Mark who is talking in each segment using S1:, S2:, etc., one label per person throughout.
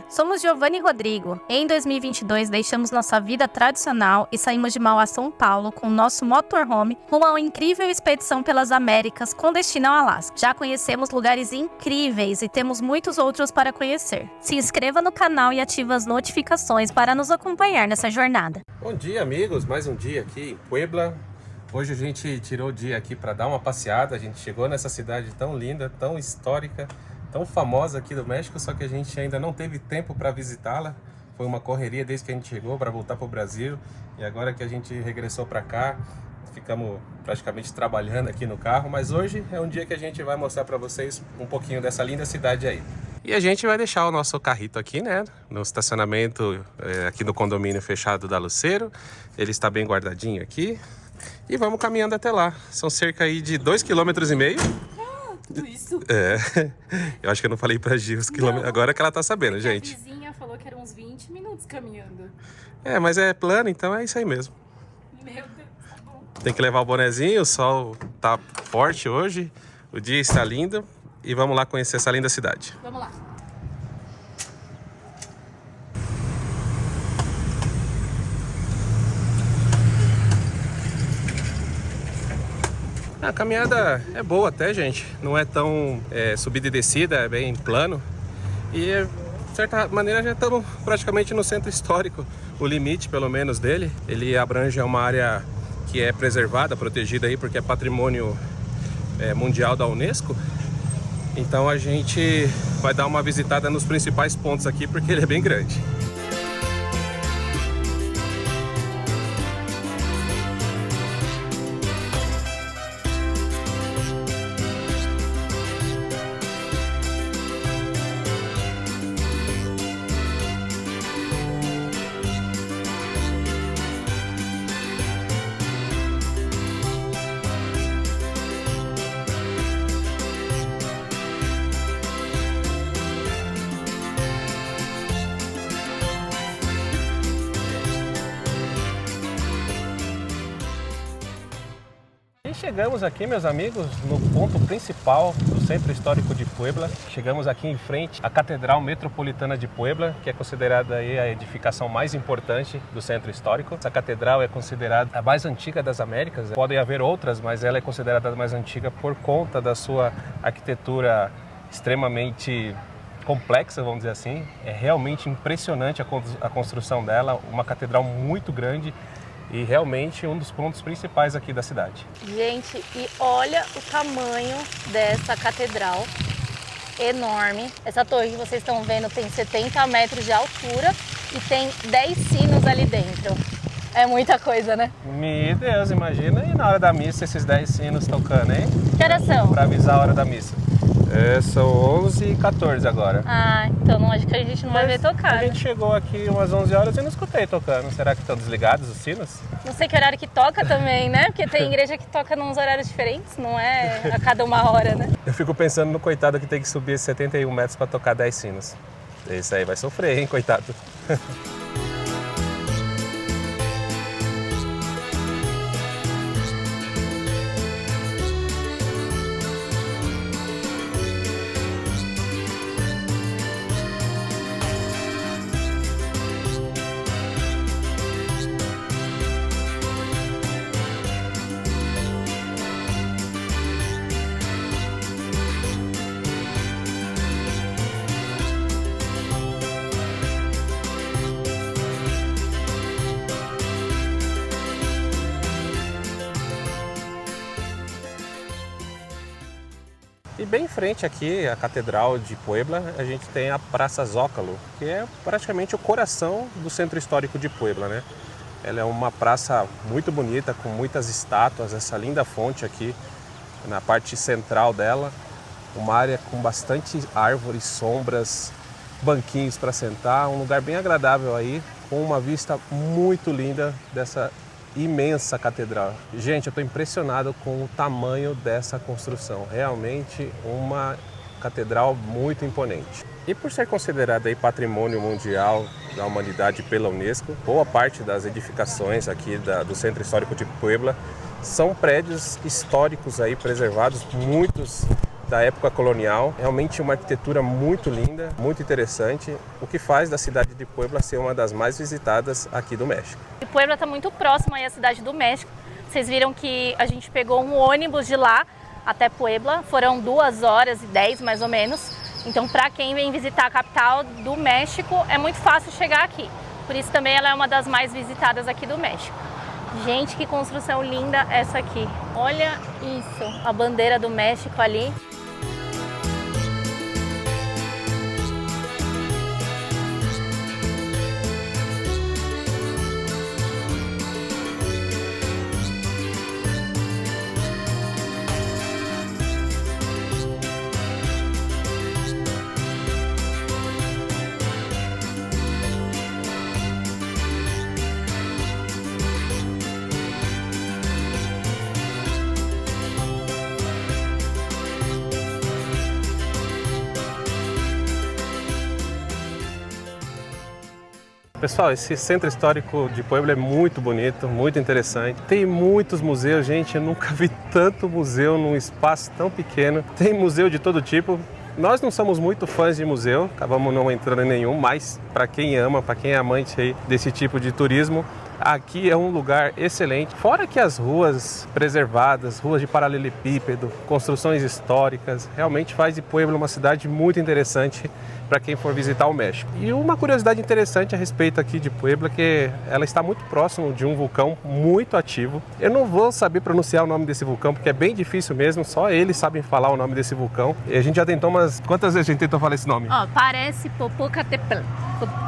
S1: somos Giovanni e Rodrigo. Em 2022, deixamos nossa vida tradicional e saímos de Mauá, São Paulo, com nosso motorhome rumo a uma incrível expedição pelas Américas com destino ao Alasca. Já conhecemos lugares incríveis e temos muitos outros para conhecer. Se inscreva no canal e ative as notificações para nos acompanhar nessa jornada.
S2: Bom dia, amigos, mais um dia aqui em Puebla. Hoje a gente tirou o dia aqui para dar uma passeada. A gente chegou nessa cidade tão linda, tão histórica, tão famosa aqui do México, só que a gente ainda não teve tempo para visitá-la. Foi uma correria desde que a gente chegou para voltar para o Brasil, e agora que a gente regressou para cá, ficamos praticamente trabalhando aqui no carro, mas hoje é um dia que a gente vai mostrar para vocês um pouquinho dessa linda cidade aí. E a gente vai deixar o nosso carrito aqui, né, no estacionamento aqui no condomínio fechado da Lucero. Ele está bem guardadinho aqui. E vamos caminhando até lá. São cerca aí de 2,5 km.
S3: Tudo isso?
S2: É, eu acho que eu não falei pra Gi os quilômetros. Agora que ela tá sabendo, gente.
S3: A vizinha falou que eram uns 20 minutos caminhando.
S2: É, mas é plano, então é isso aí mesmo.
S3: Meu Deus, tá bom.
S2: Tem que levar o bonezinho, o sol tá forte hoje, o dia está lindo. E vamos lá conhecer essa linda cidade.
S3: Vamos lá.
S2: A caminhada é boa até, gente. Não é tão subida e descida, é bem plano. E, de certa maneira, já estamos praticamente no centro histórico. O limite, pelo menos, dele. Ele abrange uma área que é preservada, protegida aí, porque é patrimônio mundial da Unesco. Então a gente vai dar uma visitada nos principais pontos aqui, porque ele é bem grande. Chegamos aqui, meus amigos, no ponto principal do Centro Histórico de Puebla. Chegamos aqui em frente à Catedral Metropolitana de Puebla, que é considerada aí a edificação mais importante do Centro Histórico. Essa catedral é considerada a mais antiga das Américas. Podem haver outras, mas ela é considerada a mais antiga por conta da sua arquitetura extremamente complexa, vamos dizer assim. É realmente impressionante a construção dela, uma catedral muito grande. E realmente um dos pontos principais aqui da cidade.
S1: Gente, e olha o tamanho dessa catedral, enorme. Essa torre que vocês estão vendo tem 70 metros de altura e tem 10 sinos ali dentro. É muita coisa, né?
S2: Meu Deus, imagina e na hora da missa esses 10 sinos tocando, hein?
S1: Que horas são?
S2: Para avisar a hora da missa. São 11h14 agora.
S1: Ah, então não, acho que a gente não vai ver tocar.
S2: A gente chegou aqui umas 11 horas e não escutei tocando. Será que estão desligados os sinos?
S1: Não sei que horário que toca também, né? Porque tem igreja que toca nos horários diferentes, não é a cada uma hora, né?
S2: Eu fico pensando no coitado que tem que subir 71 metros para tocar 10 sinos. Esse aí vai sofrer, hein, coitado. E bem em frente aqui, a Catedral de Puebla, a gente tem a Praça Zócalo, que é praticamente o coração do Centro Histórico de Puebla, né? Ela é uma praça muito bonita, com muitas estátuas, essa linda fonte aqui na parte central dela. Uma área com bastante árvores, sombras, banquinhos para sentar, um lugar bem agradável aí, com uma vista muito linda dessa imensa catedral. Gente, eu estou impressionado com o tamanho dessa construção. Realmente uma catedral muito imponente. E por ser considerada aí patrimônio mundial da humanidade pela Unesco, boa parte das edificações aqui do Centro Histórico de Puebla são prédios históricos aí preservados, muitos da época colonial. Realmente uma arquitetura muito linda, muito interessante, o que faz da cidade de Puebla ser uma das mais visitadas aqui do México.
S1: E Puebla está muito próxima aí à cidade do México. Vocês viram que a gente pegou um ônibus de lá até Puebla, foram 2h10 mais ou menos. Então, para quem vem visitar a capital do México, é muito fácil chegar aqui. Por isso também ela é uma das mais visitadas aqui do México. Gente, que construção linda essa aqui. Olha isso, a bandeira do México ali.
S2: Pessoal, esse centro histórico de Puebla é muito bonito, muito interessante. Tem muitos museus, gente, eu nunca vi tanto museu num espaço tão pequeno. Tem museu de todo tipo. Nós não somos muito fãs de museu, acabamos não entrando em nenhum, mas para quem ama, para quem é amante aí desse tipo de turismo, aqui é um lugar excelente. Fora que as ruas preservadas, ruas de paralelepípedo, construções históricas, realmente faz de Puebla uma cidade muito interessante para quem for visitar o México. E uma curiosidade interessante a respeito aqui de Puebla, que ela está muito próximo de um vulcão muito ativo. Eu não vou saber pronunciar o nome desse vulcão, porque é bem difícil mesmo, só eles sabem falar o nome desse vulcão. E a gente já tentou Quantas vezes a gente tentou falar esse nome?
S1: Ó, parece Popocatépetl.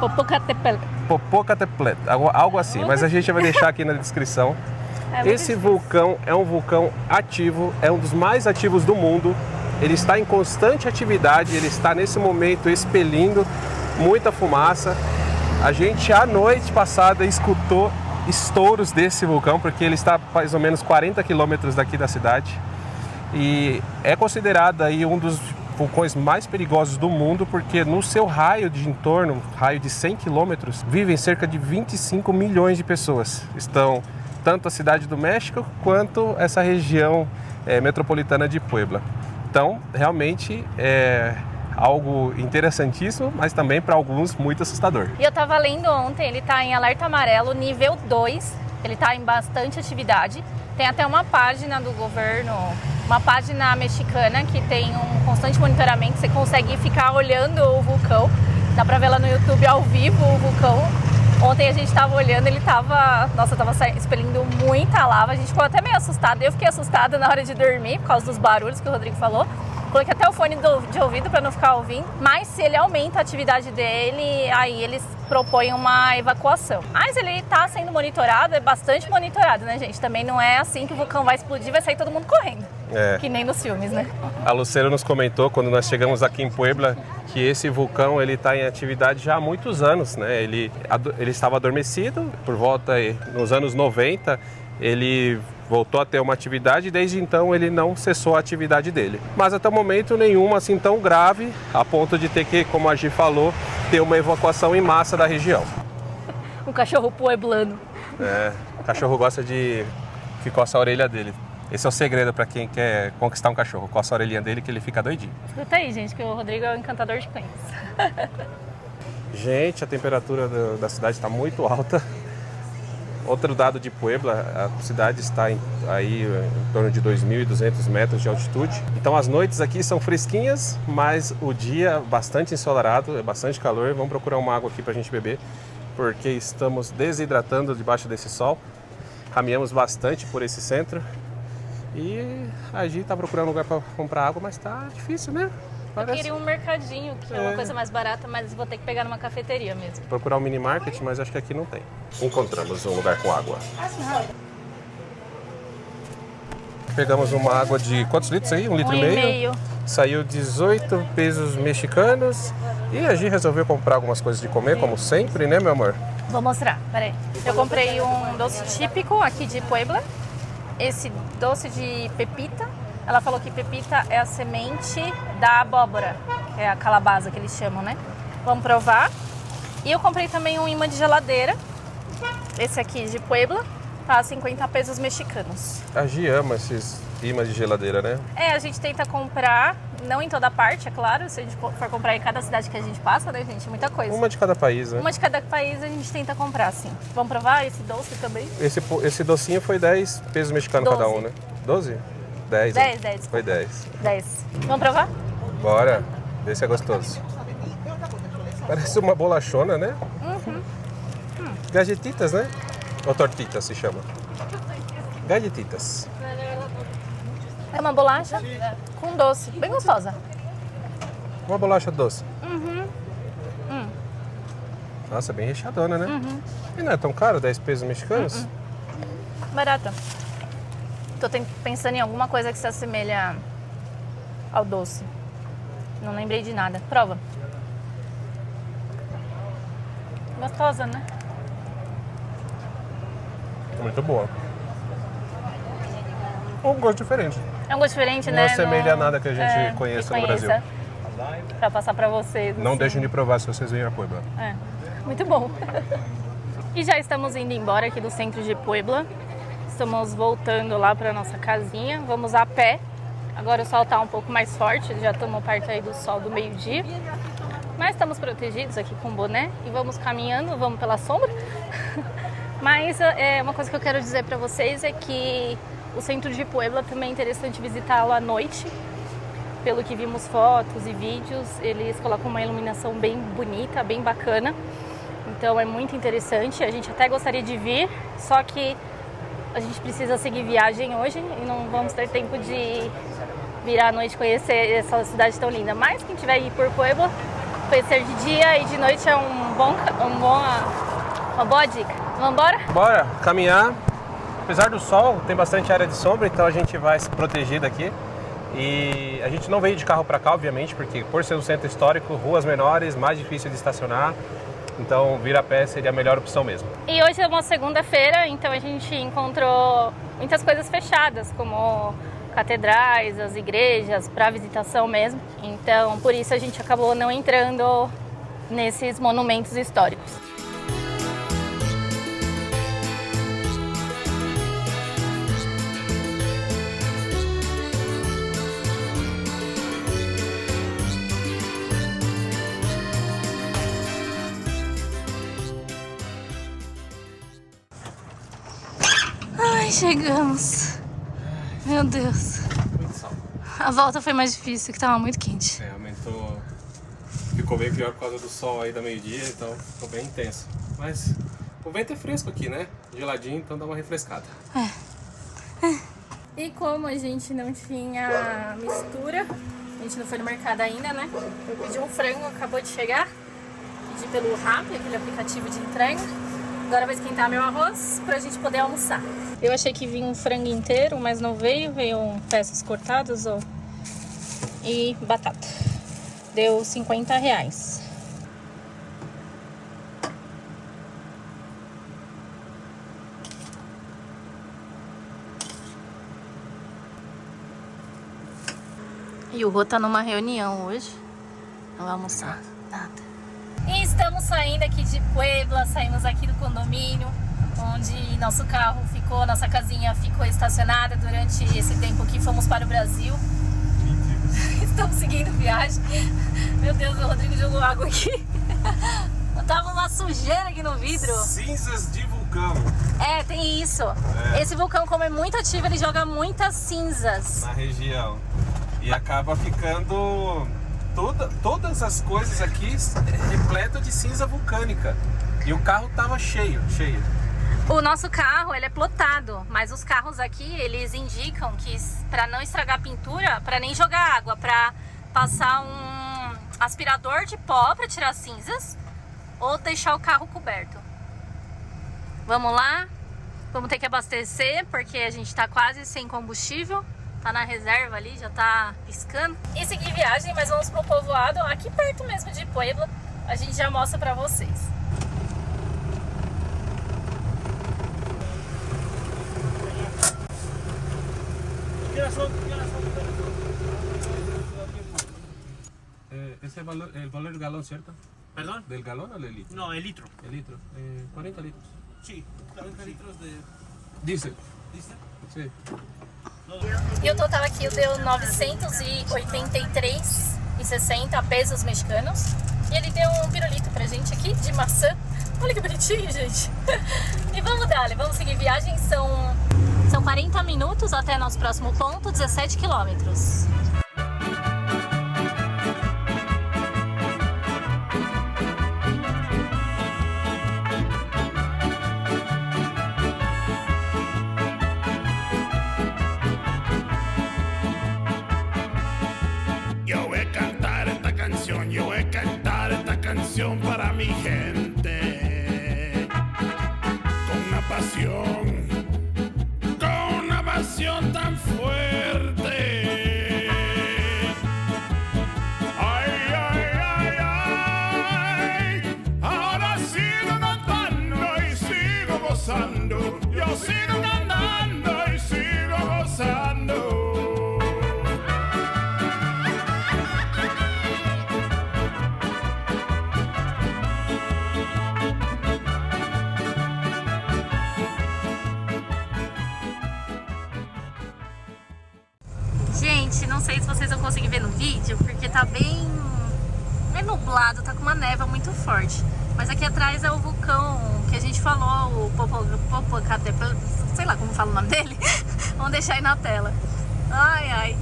S1: Popocatépetl.
S2: Popocatépetl, algo assim, mas a gente vai deixar aqui na descrição. Esse vulcão é um vulcão ativo, é um dos mais ativos do mundo. Ele está em constante atividade, ele está nesse momento expelindo muita fumaça. A gente, a noite passada, escutou estouros desse vulcão, porque ele está mais ou menos 40 quilômetros daqui da cidade. E é considerado aí um dos vulcões mais perigosos do mundo, porque no seu raio de entorno, raio de 100 quilômetros, vivem cerca de 25 milhões de pessoas. Estão tanto a cidade do México, quanto essa região metropolitana de Puebla. Então, realmente é algo interessantíssimo, mas também para alguns muito assustador.
S1: E eu estava lendo ontem, ele está em alerta amarelo, nível 2, ele está em bastante atividade. Tem até uma página do governo, uma página mexicana que tem um constante monitoramento, você consegue ficar olhando o vulcão, dá para ver lá no YouTube ao vivo o vulcão. Ontem a gente estava olhando, ele estava expelindo muita lava, a gente ficou até meio assustada, eu fiquei assustada na hora de dormir por causa dos barulhos que o Rodrigo falou. Coloquei até o fone de ouvido para não ficar ouvindo, mas se ele aumenta a atividade dele, aí eles propõem uma evacuação. Mas ele está sendo monitorado, é bastante monitorado, né, gente? Também não é assim que o vulcão vai explodir, vai sair todo mundo correndo, que nem nos filmes, né?
S2: A Lucero nos comentou, quando nós chegamos aqui em Puebla, que esse vulcão ele está em atividade já há muitos anos, né? Ele estava adormecido, por volta nos anos 90, ele voltou a ter uma atividade e desde então ele não cessou a atividade dele. Mas até o momento nenhuma assim tão grave, a ponto de ter que, como a Gi falou, ter uma evacuação em massa da região.
S1: Um cachorro pueblano.
S2: O cachorro gosta de que coça a orelha dele. Esse é o segredo para quem quer conquistar um cachorro. Coça a orelhinha dele que ele fica doidinho.
S1: Escuta aí, gente, que o Rodrigo é o encantador de cães.
S2: Gente, a temperatura da cidade está muito alta. Outro dado de Puebla, a cidade está aí em torno de 2.200 metros de altitude. Então as noites aqui são fresquinhas, mas o dia bastante ensolarado, é bastante calor. Vamos procurar uma água aqui para a gente beber, porque estamos desidratando debaixo desse sol. Caminhamos bastante por esse centro e a Gi está procurando um lugar para comprar água, mas está difícil, né?
S1: Eu queria um mercadinho, que é uma coisa mais barata, mas vou ter que pegar numa cafeteria mesmo.
S2: Procurar um mini market, mas acho que aqui não tem. Encontramos um lugar com água. Pegamos uma água de quantos litros aí? 1,5 litro? Saiu 18 pesos mexicanos. E a Gi resolveu comprar algumas coisas de comer, como sempre, né, meu amor?
S1: Vou mostrar, peraí. Eu comprei um doce típico aqui de Puebla. Esse doce de pepita. Ela falou que pepita é a semente da abóbora, que é a calabaza que eles chamam, né? Vamos provar. E eu comprei também um imã de geladeira. Esse aqui de Puebla, tá 50 pesos mexicanos.
S2: A Gi ama esses imãs de geladeira, né?
S1: A gente tenta comprar Não em toda parte, é claro. Se a gente for comprar em cada cidade que a gente passa, né, gente? Muita coisa.
S2: Uma de cada país, né?
S1: Uma de cada país a gente tenta comprar, sim. Vamos provar esse doce também?
S2: Esse docinho foi 10 pesos mexicanos cada
S1: 12.
S2: um, né? 12? 10.
S1: 10, 10.
S2: Foi 10.
S1: 10. Vamos provar?
S2: Bora. Vê se é gostoso. Parece uma bolachona, né? Galletitas, né? Ou tortitas se chama. Galletitas.
S1: É uma bolacha com doce. Bem gostosa.
S2: Uma bolacha doce. Nossa, bem recheadona, né? E não é tão caro, 10 pesos mexicanos?
S1: Barata. Tô pensando em alguma coisa que se assemelha ao doce. Não lembrei de nada. Prova. Gostosa, né?
S2: Muito boa. Um gosto diferente.
S1: É um gosto diferente,
S2: Não
S1: né?
S2: assemelha a nada que a gente conheça no Brasil.
S1: Pra passar pra vocês.
S2: Não
S1: assim.
S2: deixem de provar se vocês virem a Puebla.
S1: É, muito bom. E já estamos indo embora aqui do centro de Puebla. Estamos voltando lá pra nossa casinha. Vamos a pé. Agora o sol tá um pouco mais forte, já estamos perto aí do sol do meio-dia. Mas estamos protegidos aqui com boné e vamos caminhando, vamos pela sombra. Mas uma coisa que eu quero dizer pra vocês é que o centro de Puebla também é interessante visitá-lo à noite. Pelo que vimos fotos e vídeos, eles colocam uma iluminação bem bonita, bem bacana. Então é muito interessante, a gente até gostaria de vir, só que a gente precisa seguir viagem hoje e não vamos ter tempo de vir à noite conhecer essa cidade tão linda. Mas quem tiver ir por Puebla, conhecer de dia e de noite é uma boa dica. Vamos embora?
S2: Bora caminhar. Apesar do sol, tem bastante área de sombra, então a gente vai se proteger daqui. E a gente não veio de carro para cá, obviamente, porque por ser um centro histórico, ruas menores, mais difícil de estacionar. Então vir a pé seria a melhor opção mesmo.
S1: E hoje é uma segunda-feira, então a gente encontrou muitas coisas fechadas, como catedrais, as igrejas, para visitação mesmo. Então por isso a gente acabou não entrando nesses monumentos históricos. Ai, chegamos. Meu Deus.
S2: Muito sol.
S1: A volta foi mais difícil, que tava muito quente.
S2: Aumentou. Ficou bem pior por causa do sol aí da meio-dia, então ficou bem intenso. Mas o vento é fresco aqui, né? Geladinho, então dá uma refrescada.
S1: E como a gente não tinha mistura, a gente não foi no mercado ainda, né? Eu pedi um frango, acabou de chegar. Pedi pelo Rappi, aquele aplicativo de entrega. Agora vai esquentar meu arroz pra gente poder almoçar. Eu achei que vinha um frango inteiro, mas não veio. Veio peças cortadas, ó. E batata. Deu R$50. E o Rô tá numa reunião hoje. Não vai almoçar nada. E estamos saindo aqui de Puebla, saímos aqui do condomínio, onde nosso carro ficou, nossa casinha ficou estacionada durante esse tempo que fomos para o Brasil. Estamos seguindo viagem. Meu Deus, o Rodrigo jogou água aqui. Tava uma sujeira aqui no vidro.
S2: Cinzas de vulcão.
S1: É, tem isso. Esse vulcão, como é muito ativo, ele joga muitas cinzas.
S2: Na região. E acaba ficando todas as coisas aqui repletas de cinza vulcânica. E o carro tava cheio.
S1: O nosso carro, ele é plotado, mas os carros aqui, eles indicam que para não estragar a pintura, para nem jogar água, para passar um aspirador de pó para tirar cinzas ou deixar o carro coberto. Vamos lá, vamos ter que abastecer porque a gente tá quase sem combustível. Tá na reserva ali, já tá piscando. E seguir viagem, mas vamos pro povoado aqui perto mesmo de Puebla. A gente já mostra pra vocês.
S2: Esse é o valor do galão, certo?
S4: ¿Perdón?
S2: Del galón ou del litro?
S4: No, el litro.
S2: El litro. 40 litros.
S4: Sí, 40 litros de
S2: Diesel.
S4: diésel.
S2: Sí.
S1: E o total aqui deu 983,60 pesos mexicanos. E ele deu um pirulito pra gente aqui de maçã. Olha que bonitinho, gente. E vamos dar, vamos seguir viagem. São 40 minutos até nosso próximo ponto, 17 quilômetros.
S4: Para mi gente, con una pasión tan fuerte. Ay, ay, ay, ay, ahora sigo cantando y sigo gozando, yo sigo cantando y sigo gozando.
S1: Gente, não sei se vocês vão conseguir ver no vídeo, porque tá bem nublado, tá com uma névoa muito forte. Mas aqui atrás é o vulcão que a gente falou, o Popocatépetl, sei lá como fala o nome dele. Vamos deixar aí na tela. Ai, ai.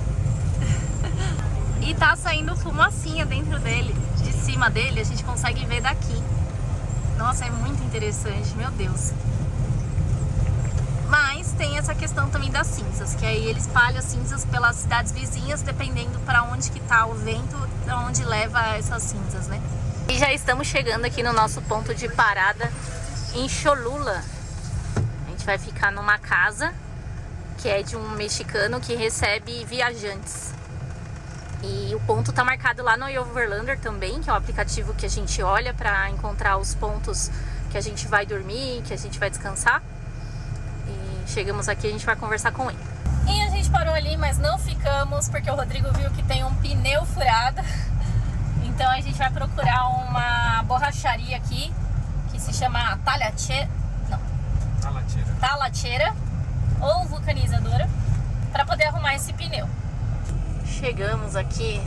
S1: E tá saindo fumacinha dentro dele, de cima dele, a gente consegue ver daqui. Nossa, é muito interessante, meu Deus. Mas tem essa questão também das cinzas, que aí ele espalha cinzas pelas cidades vizinhas, dependendo para onde que tá o vento, para onde leva essas cinzas, né? E já estamos chegando aqui no nosso ponto de parada em Cholula. A gente vai ficar numa casa que é de um mexicano que recebe viajantes. E o ponto tá marcado lá no Overlander também, que é o aplicativo que a gente olha para encontrar os pontos que a gente vai dormir, que a gente vai descansar. Chegamos aqui, a gente vai conversar com ele. E a gente parou ali, mas não ficamos, porque o Rodrigo viu que tem um pneu furado. Então a gente vai procurar uma borracharia aqui, que se chama Talachera ou vulcanizadora, para poder arrumar esse pneu. Chegamos aqui.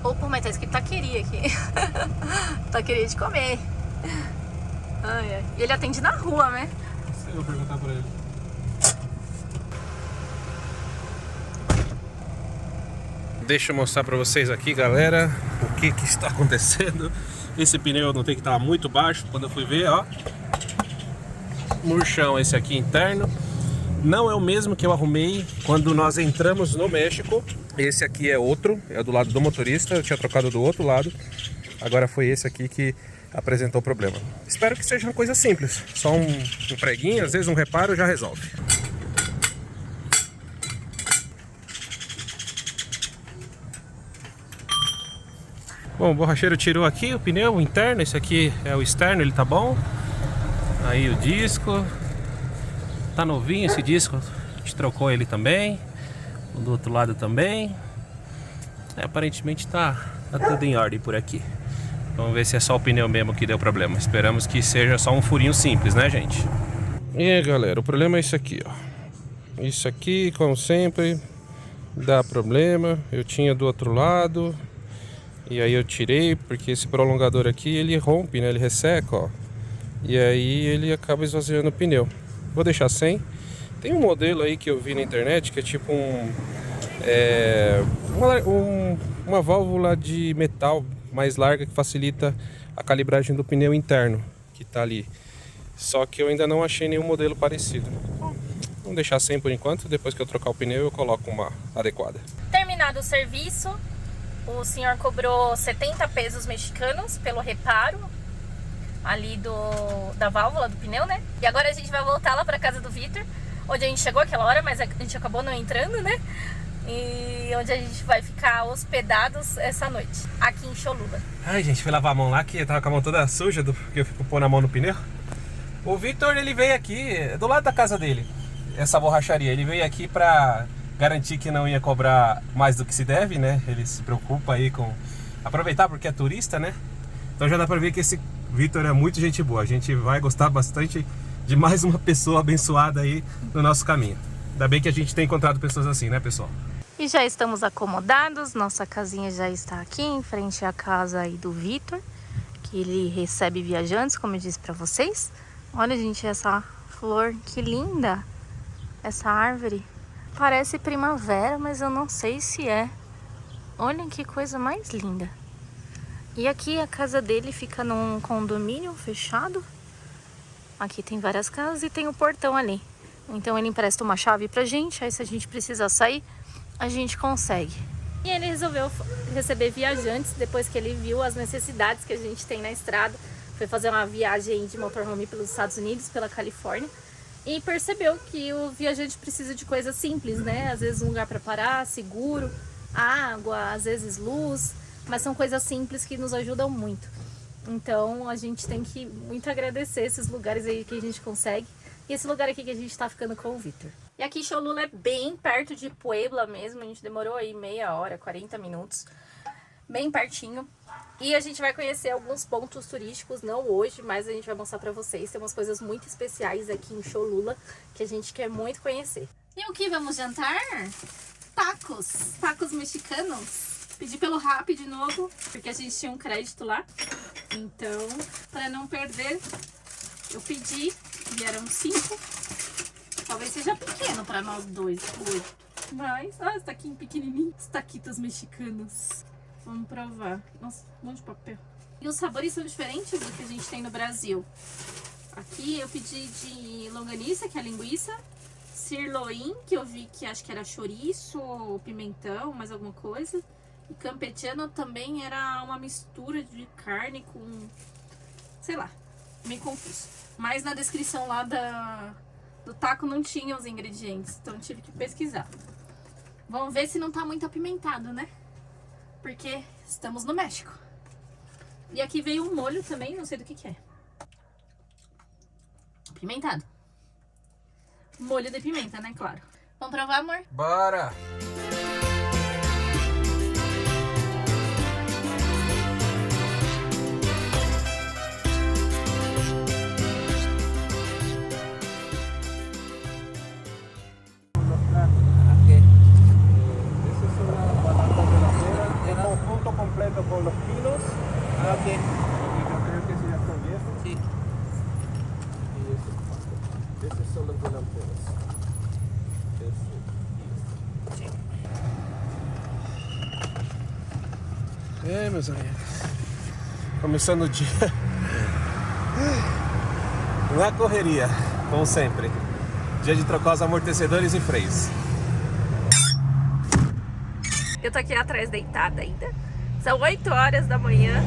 S1: Opa, mas tá escrito taqueria aqui. Taqueria de comer. Ai, ai. E ele atende na rua, né?
S2: Eu vou perguntar pra ele. Deixa eu mostrar pra vocês aqui, galera, o que está acontecendo. Esse pneu não tem que estar muito baixo. Quando eu fui ver, ó, murchão esse aqui interno. Não é o mesmo que eu arrumei quando nós entramos no México. Esse aqui é outro, é do lado do motorista. Eu tinha trocado do outro lado. Agora foi esse aqui que apresentou o problema. Espero que seja uma coisa simples, só um preguinho, às vezes um reparo já resolve. Bom, o borracheiro tirou aqui o pneu interno, esse aqui é o externo, ele tá bom. Aí o disco, tá novinho esse disco, a gente trocou ele também, o do outro lado também. Aparentemente tá tudo em ordem por aqui. Vamos ver se é só o pneu mesmo que deu problema. Esperamos que seja só um furinho simples, né, gente? E aí, galera, o problema é isso aqui, ó. Isso aqui, como sempre, dá problema. Eu tinha do outro lado e aí eu tirei, porque esse prolongador aqui, ele rompe, né? Ele resseca, ó. E aí ele acaba esvaziando o pneu. Vou deixar sem. Tem um modelo aí que eu vi na internet que é tipo uma válvula de metal mais larga que facilita a calibragem do pneu interno que tá ali. Só que eu ainda não achei nenhum modelo parecido. Vamos deixar sem por enquanto, depois que eu trocar o pneu eu coloco uma adequada.
S1: Terminado o serviço, o senhor cobrou 70 pesos mexicanos pelo reparo ali da válvula do pneu, né? E agora a gente vai voltar lá pra casa do Vitor, onde a gente chegou aquela hora, mas a gente acabou não entrando, né? E onde a gente vai ficar hospedados essa noite, aqui em Cholula.
S2: Ai, gente, fui lavar a mão lá, que eu tava com a mão toda suja, porque eu fico pondo a mão no pneu. O Victor, ele veio aqui, do lado da casa dele, essa borracharia. Ele veio aqui pra garantir que não ia cobrar mais do que se deve, né? Ele se preocupa aí com aproveitar porque é turista, né? Então já dá pra ver que esse Victor é muito gente boa. A gente vai gostar bastante de mais uma pessoa abençoada aí no nosso caminho. Ainda bem que a gente tem encontrado pessoas assim, né, pessoal?
S1: E já estamos acomodados, nossa casinha já está aqui em frente à casa aí do Vitor, que ele recebe viajantes, como eu disse pra vocês. Olha, gente, essa flor, que linda! Essa árvore parece primavera, mas eu não sei se é. Olha que coisa mais linda. E aqui a casa dele fica num condomínio fechado. Aqui tem várias casas e tem o portão ali. Então ele empresta uma chave pra gente, aí se a gente precisar sair, a gente consegue. E ele resolveu receber viajantes depois que ele viu as necessidades que a gente tem na estrada. Foi fazer uma viagem de motorhome pelos Estados Unidos, pela Califórnia. E percebeu que o viajante precisa de coisas simples, né? Às vezes um lugar para parar, seguro, água, às vezes luz. Mas são coisas simples que nos ajudam muito. Então a gente tem que muito agradecer esses lugares aí que a gente consegue. E esse lugar aqui que a gente tá ficando com o Vitor. E aqui Cholula é bem perto de Puebla mesmo. A gente demorou aí meia hora, 40 minutos. Bem pertinho. E a gente vai conhecer alguns pontos turísticos, não hoje, mas a gente vai mostrar pra vocês. Tem umas coisas muito especiais aqui em Cholula que a gente quer muito conhecer. E o que vamos jantar? Tacos. Tacos mexicanos. Pedi pelo Rappi de novo, porque a gente tinha um crédito lá. Então, para não perder, eu pedi. Vieram 5. Talvez seja pequeno para nós dois. 8. Mas, esse taquinho pequenininho. Os taquitos mexicanos. Vamos provar. Nossa, um monte de papel. E os sabores são diferentes do que a gente tem no Brasil. Aqui eu pedi de longaniça, que é a linguiça. Sirloin, que eu vi que acho que era chouriço ou pimentão, mais alguma coisa. E campechano também era uma mistura de carne com... sei lá, meio confuso. Mas na descrição lá do taco não tinha os ingredientes, então tive que pesquisar. Vamos ver se não tá muito apimentado, né? Porque estamos no México. E aqui veio um molho também, não sei do que é. Apimentado. Molho de pimenta, né? Claro. Vamos provar, amor?
S2: Bora! Completo con los kilos.
S5: Ah, ok.
S2: Yo creo que sí ya están viejos.
S5: Sí.
S2: Y esos son los delanteros. Meus amigos. Começando o dia. Na correria, como sempre. Dia de trocar os amortecedores e freios.
S1: Eu tô aqui atrás deitada ainda. São 8 horas da manhã.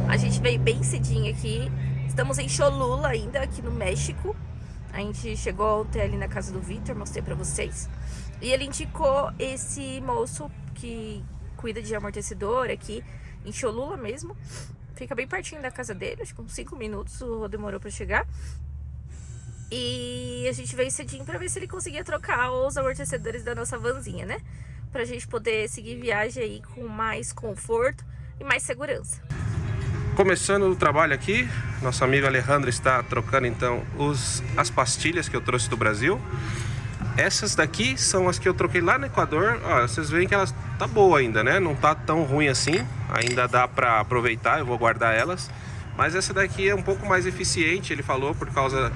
S1: A gente veio bem cedinho aqui. Estamos em Cholula ainda, aqui no México. A gente chegou ontem ali na casa do Vitor, mostrei pra vocês. E ele indicou esse moço que cuida de amortecedor aqui em Cholula mesmo. Fica bem pertinho da casa dele, acho que uns 5 minutos demorou pra chegar. E a gente veio cedinho pra ver se ele conseguia trocar os amortecedores da nossa vanzinha, né? Pra gente poder seguir viagem aí com mais conforto e mais segurança.
S2: Começando o trabalho aqui, nosso amigo Alejandro está trocando então as pastilhas que eu trouxe do Brasil. Essas daqui são as que eu troquei lá no Equador. Ó, vocês veem que elas tá boa ainda, né? Não tá tão ruim assim, ainda dá pra aproveitar, eu vou guardar elas. Mas essa daqui é um pouco mais eficiente, ele falou, por causa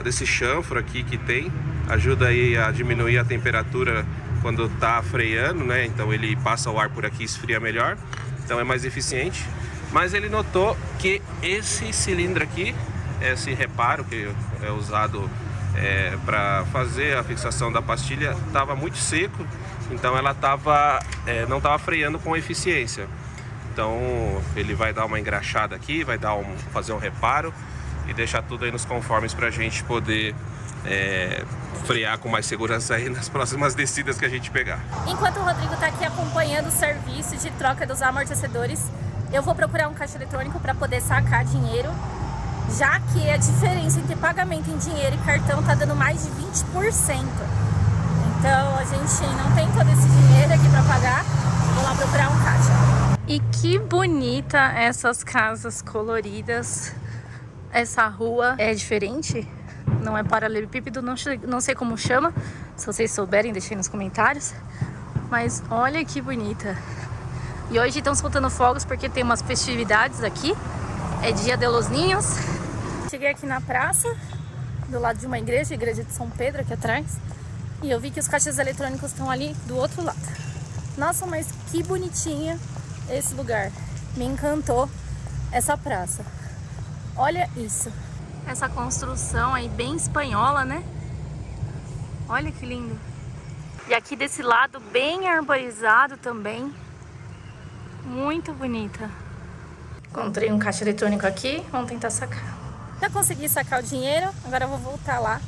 S2: desse chanfro aqui que tem. Ajuda aí a diminuir a temperatura quando tá freando, né? Então ele passa o ar por aqui e esfria melhor. Então é mais eficiente. Mas ele notou que esse cilindro aqui, esse reparo que é usado para fazer a fixação da pastilha, estava muito seco. Então ela não estava freando com eficiência. Então ele vai dar uma engraxada aqui, vai fazer um reparo e deixar tudo aí nos conformes para a gente poder frear com mais segurança aí nas próximas descidas que a gente pegar.
S1: Enquanto o Rodrigo tá aqui acompanhando o serviço de troca dos amortecedores, eu vou procurar um caixa eletrônico para poder sacar dinheiro, já que a diferença entre pagamento em dinheiro e cartão tá dando mais de 20%. Então a gente não tem todo esse dinheiro aqui para pagar, vou lá procurar um caixa. E que bonita essas casas coloridas. Essa rua é diferente Não é paralelepípedo, não sei como chama. Se vocês souberem, deixem nos comentários. Mas olha que bonita. E hoje estão soltando fogos porque tem umas festividades aqui. É dia de los Niños. Cheguei aqui na praça, do lado de uma igreja, a igreja de São Pedro aqui atrás. E eu vi que os caixas eletrônicos estão ali do outro lado. Nossa, mas que bonitinha esse lugar. Me encantou essa praça. Olha isso. Essa construção aí bem espanhola, né? Olha que lindo. E aqui desse lado bem arborizado também. Muito bonita. Encontrei um caixa eletrônico aqui. Vamos tentar sacar. Já consegui sacar o dinheiro. Agora eu vou voltar lá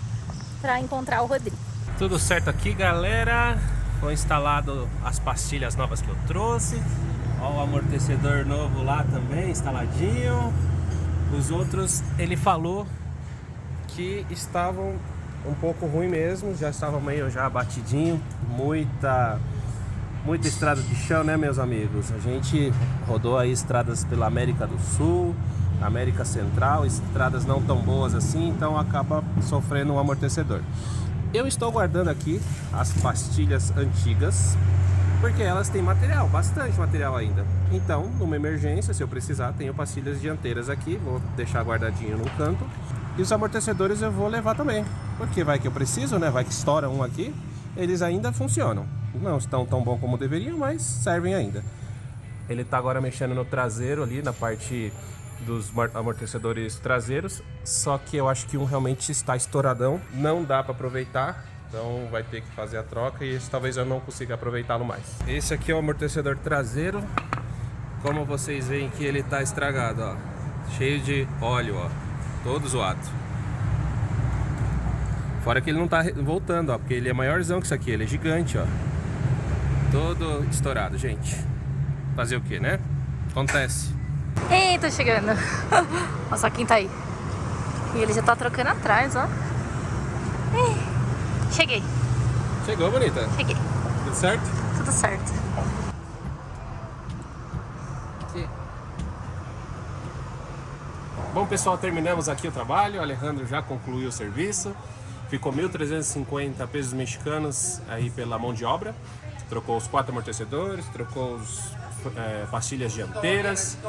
S1: para encontrar o Rodrigo.
S2: Tudo certo aqui, galera. Foi instalado as pastilhas novas que eu trouxe. Ó, o amortecedor novo lá também, instaladinho. Os outros, ele falou que estavam um pouco ruim mesmo. Já estava meio já batidinho. Muita estrada de chão, né, meus amigos? A gente rodou aí estradas pela América do Sul, América Central, estradas não tão boas assim, então acaba sofrendo um amortecedor. Eu estou guardando aqui as pastilhas antigas, porque elas têm material, bastante material ainda. Então, numa emergência, se eu precisar, tenho pastilhas dianteiras aqui, vou deixar guardadinho num canto. E os amortecedores eu vou levar também, porque vai que eu preciso, né? Vai que estoura um aqui, eles ainda funcionam. Não estão tão bom como deveriam, mas servem ainda. Ele está agora mexendo no traseiro ali, na parte dos amortecedores traseiros, só que eu acho que um realmente está estouradão, não dá para aproveitar, então vai ter que fazer a troca e esse talvez eu não consiga aproveitá-lo mais. Esse aqui é o amortecedor traseiro, como vocês veem que ele está estragado, ó, cheio de óleo, ó, todo zoado. Fora que ele não está voltando, ó, porque ele é maiorzão que isso aqui, ele é gigante, ó, todo estourado, gente. Fazer o que, né? Acontece.
S1: Ei, tô chegando. Olha só quem tá aí. E ele já tá trocando atrás, ó. Ei, cheguei.
S2: Chegou, bonita?
S1: Cheguei.
S2: Tudo certo?
S1: Tudo certo.
S2: Aqui. Bom, pessoal, terminamos aqui o trabalho. O Alejandro já concluiu o serviço. Ficou 1.350 pesos mexicanos aí pela mão de obra. Trocou os 4 amortecedores, trocou os pastilhas dianteiras,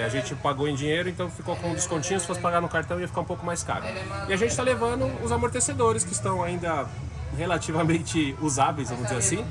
S2: a gente pagou em dinheiro, então ficou com um descontinho. Se fosse pagar no cartão ia ficar um pouco mais caro. E a gente está levando os amortecedores que estão ainda relativamente usáveis, vamos dizer assim.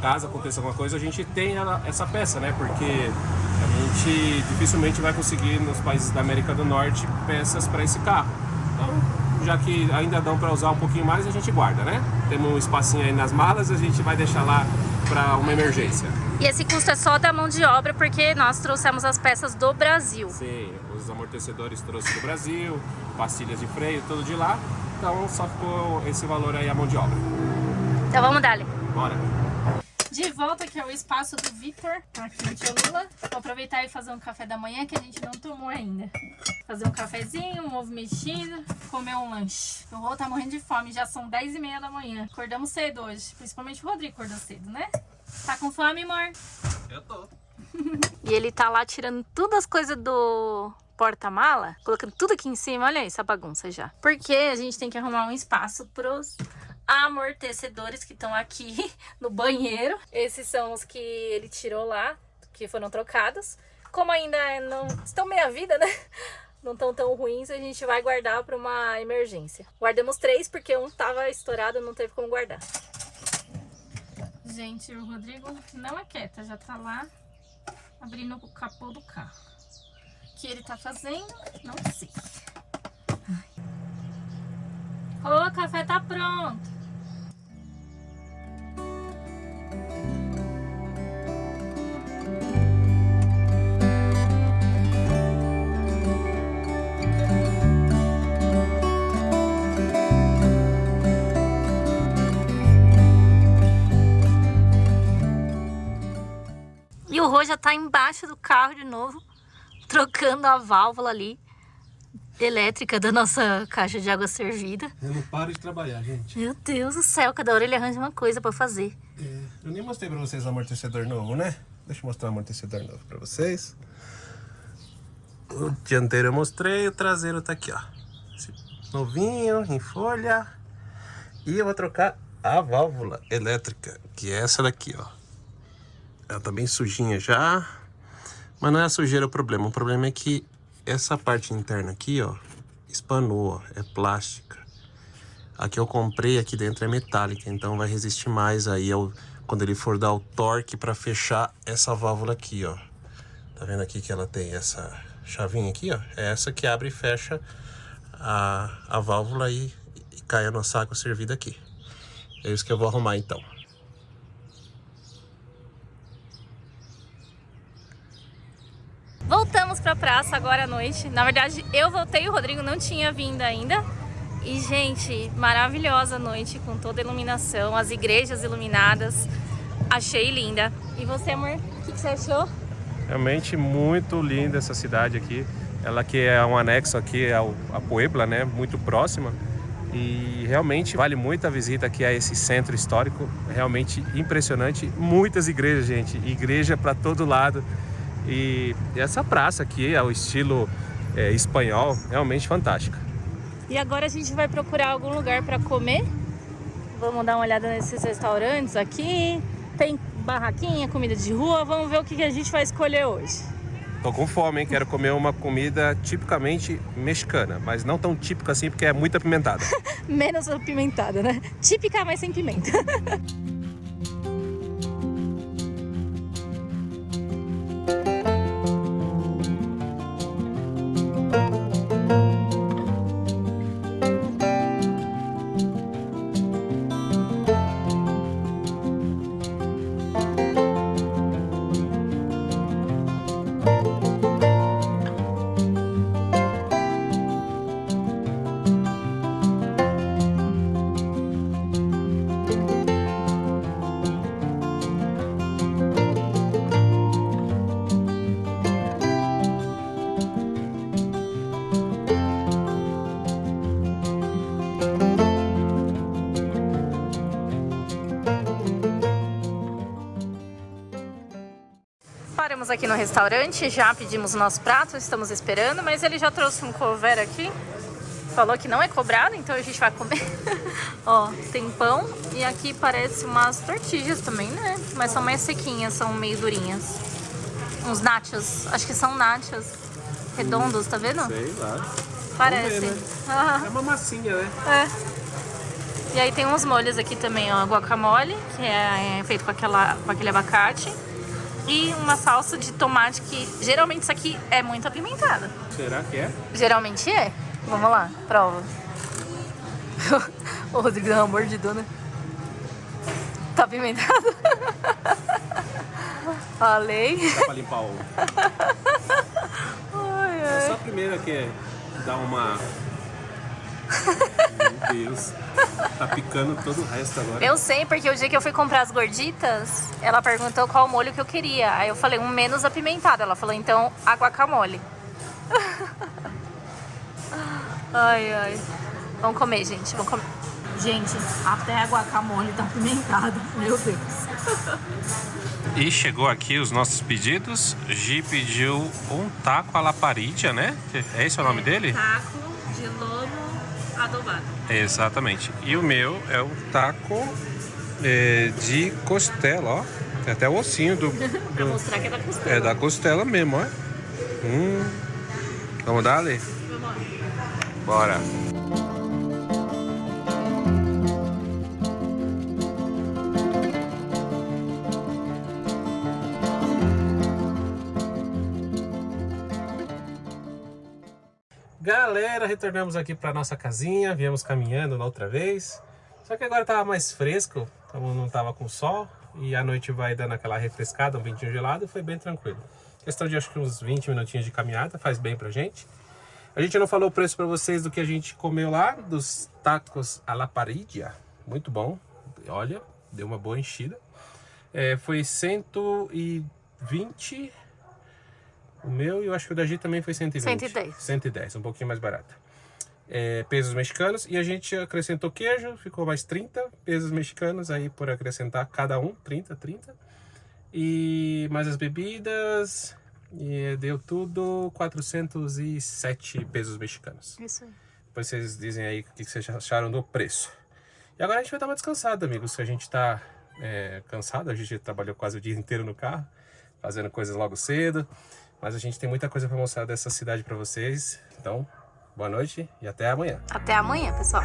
S2: Caso aconteça alguma coisa, a gente tem essa peça, né? Porque a gente dificilmente vai conseguir nos países da América do Norte peças para esse carro. Então, já que ainda dão para usar um pouquinho mais, a gente guarda, né? Temos um espacinho aí nas malas, a gente vai deixar lá para uma emergência.
S1: E esse custo é só da mão de obra, porque nós trouxemos as peças do Brasil.
S2: Sim, os amortecedores trouxe do Brasil, pastilhas de freio, tudo de lá. Então só ficou esse valor aí a mão de obra.
S1: Então vamos dar-lhe.
S2: Bora.
S1: De volta aqui é o espaço do Vitor, aqui no Cholula. Vou aproveitar e fazer um café da manhã que a gente não tomou ainda. Fazer um cafezinho, um ovo mexido, comer um lanche. O Rô tá morrendo de fome, já são 10h30 da manhã. Acordamos cedo hoje, principalmente o Rodrigo acordou cedo, né? Tá com fome, amor?
S2: Eu tô.
S1: E ele tá lá tirando todas as coisas do porta-mala, colocando tudo aqui em cima. Olha essa bagunça já. Porque a gente tem que arrumar um espaço pros amortecedores que estão aqui no banheiro. Esses são os que ele tirou lá, que foram trocados. Como ainda não estão meia vida, né? Não estão tão ruins, a gente vai guardar para uma emergência. Guardamos 3 porque um tava estourado, não teve como guardar. Gente, o Rodrigo não é quieto, já tá lá abrindo o capô do carro. O que ele tá fazendo? Não sei. Ô, o café tá pronto. E o Rô já tá embaixo do carro de novo, trocando a válvula ali elétrica da nossa caixa de água servida.
S2: Eu não paro de trabalhar, gente.
S1: Meu Deus do céu, cada hora ele arranja uma coisa pra fazer.
S2: Eu nem mostrei pra vocês o amortecedor novo, né? Deixa eu mostrar o amortecedor novo pra vocês. O dianteiro eu mostrei, o traseiro tá aqui, ó. Esse novinho, em folha. E eu vou trocar a válvula elétrica, que é essa daqui, ó. Ela tá bem sujinha já, mas não é a sujeira o problema é que essa parte interna aqui, ó, espanou, ó, é plástica. A que eu comprei aqui dentro é metálica, então vai resistir mais aí quando ele for dar o torque para fechar essa válvula aqui, ó. Tá vendo aqui que ela tem essa chavinha aqui, ó? É essa que abre e fecha a válvula e cai a nossa água servida aqui. É isso que eu vou arrumar então.
S1: Voltamos pra praça agora à noite. Na verdade, eu voltei, o Rodrigo não tinha vindo ainda. E, gente, maravilhosa noite com toda a iluminação, as igrejas iluminadas. Achei linda. E você, amor, o que você achou?
S2: Realmente muito linda essa cidade aqui. Ela que é um anexo aqui a Puebla, né? Muito próxima. E realmente vale muito a visita aqui a esse centro histórico. Realmente impressionante. Muitas igrejas, gente. Igreja para todo lado. E essa praça aqui, ao estilo espanhol, realmente fantástica.
S1: E agora a gente vai procurar algum lugar para comer. Vamos dar uma olhada nesses restaurantes aqui. Tem barraquinha, comida de rua. Vamos ver o que a gente vai escolher hoje.
S2: Tô com fome, hein? Quero comer uma comida tipicamente mexicana, mas não tão típica assim porque é muito apimentada.
S1: Menos apimentada, né? Típica, mas sem pimenta. Paramos aqui no restaurante, já pedimos o nosso prato, estamos esperando, mas ele já trouxe um couvert aqui. Falou que não é cobrado, então a gente vai comer. Ó, tem pão e aqui parece umas tortilhas também, né? Mas são mais sequinhas, são meio durinhas. Uns nachos, acho que são nachos redondos, tá vendo?
S2: Sei lá.
S1: Parece.
S2: Vamos ver, né?
S1: Ah,
S2: É uma massinha, né?
S1: é. E aí tem uns molhos aqui também, ó, guacamole, que é feito com aquele abacate. E uma salsa de tomate que geralmente isso aqui é muito apimentada.
S2: Será que é?
S1: Geralmente é. Vamos lá, prova. O Rodrigo deu uma mordidona. Tá apimentado? Falei.
S2: Dá pra limpar o...
S1: Ai,
S2: É
S1: ai.
S2: só a primeira que dá uma... Meu Deus. Tá picando todo o resto agora.
S1: Eu sei, porque o dia que eu fui comprar as gorditas, ela perguntou qual molho que eu queria. Aí eu falei, um menos apimentado. Ela falou, então, a guacamole. Ai, ai. Vamos comer, gente. Vamos comer. Gente, até a guacamole tá apimentada. Meu Deus.
S2: E chegou aqui os nossos pedidos. Gi pediu um taco à la parrilla, né? É esse o nome dele?
S1: Taco de lomo adobado.
S2: Exatamente. E o meu é o taco de costela, ó. Tem até o ossinho
S1: Pra mostrar que é da costela.
S2: É da costela mesmo, ó. Vamos dar ali?
S1: Vamos lá.
S2: Bora. Galera, retornamos aqui para nossa casinha, viemos caminhando na outra vez. Só que agora tava mais fresco, então não tava com sol e à noite vai dando aquela refrescada, um ventinho gelado, foi bem tranquilo. Questão de acho que uns 20 minutinhos de caminhada, faz bem pra gente. A gente não falou o preço para vocês do que a gente comeu lá, dos tacos à la parrilla. Muito bom, olha, deu uma boa enchida. Foi 120. O meu e eu acho que o da Gi também foi 120.
S1: 110.
S2: 110, um pouquinho mais barato. Pesos mexicanos e a gente acrescentou queijo, ficou mais 30 pesos mexicanos aí por acrescentar cada um, 30. E mais as bebidas, e deu tudo 407 pesos mexicanos.
S1: Isso aí.
S2: Depois vocês dizem aí o que vocês acharam do preço. E agora a gente vai dar uma descansada, amigos. A gente tá cansado, a gente trabalhou quase o dia inteiro no carro, fazendo coisas logo cedo. Mas a gente tem muita coisa para mostrar dessa cidade para vocês. Então, boa noite e até amanhã.
S1: Até amanhã, pessoal.